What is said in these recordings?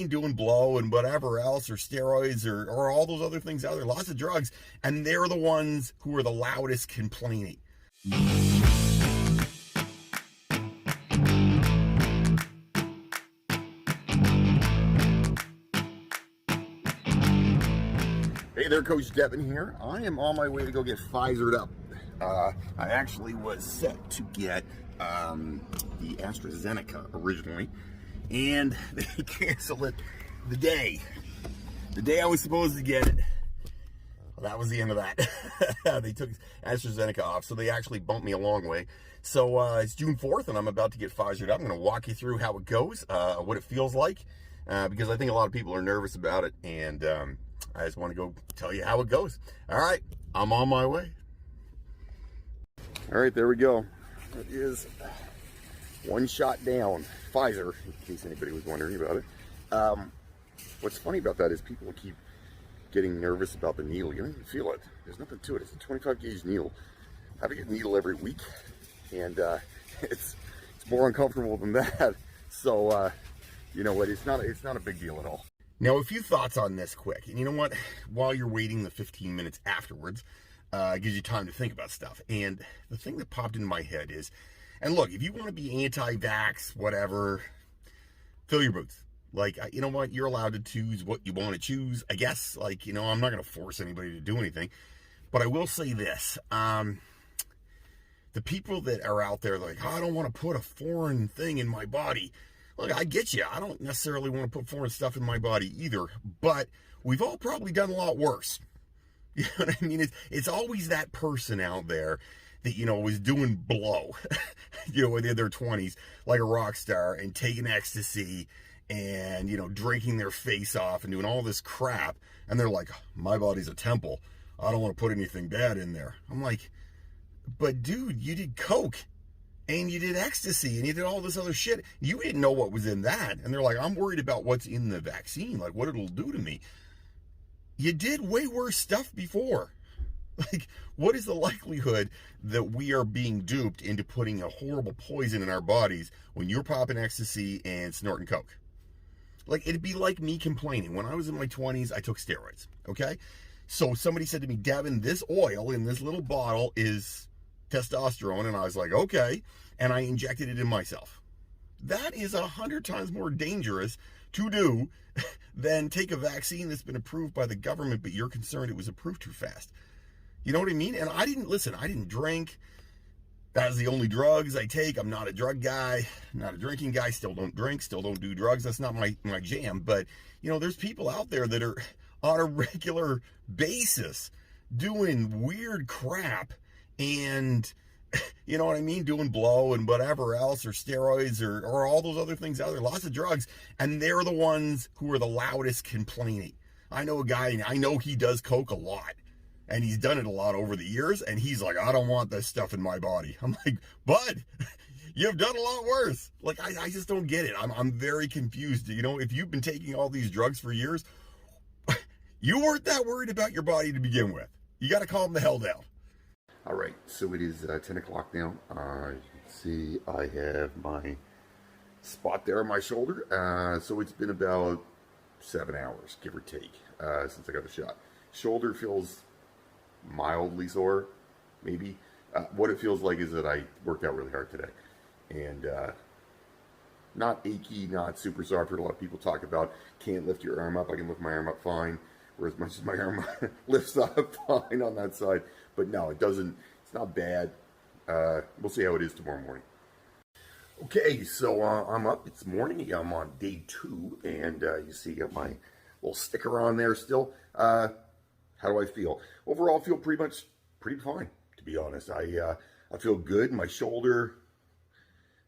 mean? Doing blow and whatever else, or steroids, or all those other things out there, lots of drugs, and they're the ones who are the loudest complaining. Hey there, Coach Devin here. I am on my way to go get Pfizered up. I actually was set to get the AstraZeneca originally, and they canceled it the day I was supposed to get it. Well, that was the end of that. They took AstraZeneca off, so they actually bumped me a long way. So it's June 4th, and I'm about to get Pfizered up. I'm going to walk you through how it goes, what it feels like, because I think a lot of people are nervous about it, and I just want to go tell you how it goes. All right, I'm on my way. All right, there we go. It is one shot down. Pfizer, in case anybody was wondering about it. What's funny about that is people keep getting nervous about the needle. You don't even feel it. There's nothing to it. It's a 25 gauge needle. I have to get a needle every week, and it's more uncomfortable than that. So you know what? It's not a big deal at all. Now, a few thoughts on this quick. And you know what? While you're waiting the 15 minutes afterwards, it gives you time to think about stuff. And the thing that popped into my head is, and look, if you want to be anti-vax, whatever, fill your boots. Like, you know what? You're allowed to choose what you want to choose, I guess. Like, you know, I'm not going to force anybody to do anything. But I will say this. The people that are out there like, oh, I don't want to put a foreign thing in my body. Look, I get you. I don't necessarily want to put foreign stuff in my body either, but we've all probably done a lot worse. You know what I mean? It's always that person out there that, you know, is doing blow, you know, in their 20s, like a rock star, and taking ecstasy and, you know, drinking their face off and doing all this crap. And they're like, my body's a temple. I don't want to put anything bad in there. I'm like, but dude, you did coke. And you did ecstasy, and you did all this other shit. You didn't know what was in that. And they're like, I'm worried about what's in the vaccine, like what it'll do to me. You did way worse stuff before. Like, what is the likelihood that we are being duped into putting a horrible poison in our bodies when you're popping ecstasy and snorting coke? Like, it'd be like me complaining. When I was in my 20s, I took steroids, okay? So somebody said to me, Devin, this oil in this little bottle is testosterone, and I was like, okay, and I injected it in myself. That is 100 times more dangerous to do than take a vaccine that's been approved by the government, but you're concerned it was approved too fast. You know what I mean? And I didn't drink. That is the only drugs I take. I'm not a drug guy, not a drinking guy, still don't drink, still don't do drugs. That's not my jam. But, you know, there's people out there that are on a regular basis doing weird crap, and you know what I mean, doing blow and whatever else, or steroids, or all those other things out there, lots of drugs, and they're the ones who are the loudest complaining. I know a guy, and I know he does coke a lot, and he's done it a lot over the years, and he's like, I don't want this stuff in my body. I'm like, bud, you've done a lot worse. Like, I just don't get it. I'm very confused. You know, if you've been taking all these drugs for years, you weren't that worried about your body to begin with. You got to calm the hell down. All right, so it is 10 o'clock now. You can see I have my spot there on my shoulder. So it's been about 7 hours, give or take, since I got the shot. Shoulder feels mildly sore, maybe. What it feels like is that I worked out really hard today. And not achy, not super sore. I've heard a lot of people talk about can't lift your arm up. I can lift my arm up fine, or as much as my arm lifts up fine on that side. But no, it doesn't. It's not bad. We'll see how it is tomorrow morning. Okay, so I'm up. It's morning. I'm on day 2, and you see I got my little sticker on there still. How do I feel? Overall, I feel pretty fine, to be honest. I feel good. My shoulder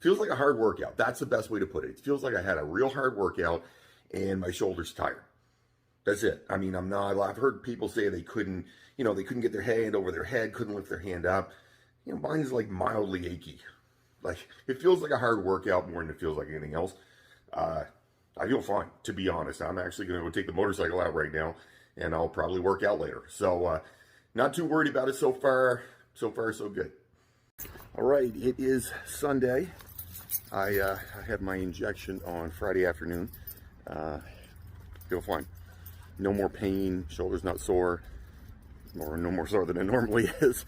feels like a hard workout. That's the best way to put it. It feels like I had a real hard workout, and my shoulder's tired. That's it. I mean, I've heard people say they couldn't get their hand over their head, couldn't lift their hand up. You know, mine's like mildly achy. Like, it feels like a hard workout more than it feels like anything else. I feel fine, to be honest. I'm actually going to go take the motorcycle out right now, and I'll probably work out later. So, not too worried about it so far. So far, so good. All right, it is Sunday. I had my injection on Friday afternoon. feel fine. No more pain, shoulder's not sore, or no more sore than it normally is.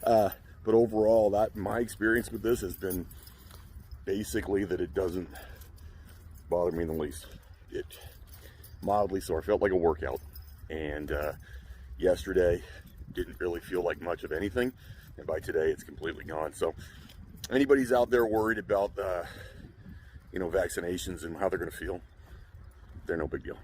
But overall, my experience with this has been basically that it doesn't bother me in the least. It mildly sore, felt like a workout, and yesterday didn't really feel like much of anything, and by today it's completely gone. So anybody's out there worried about vaccinations and how they're going to feel, they're no big deal.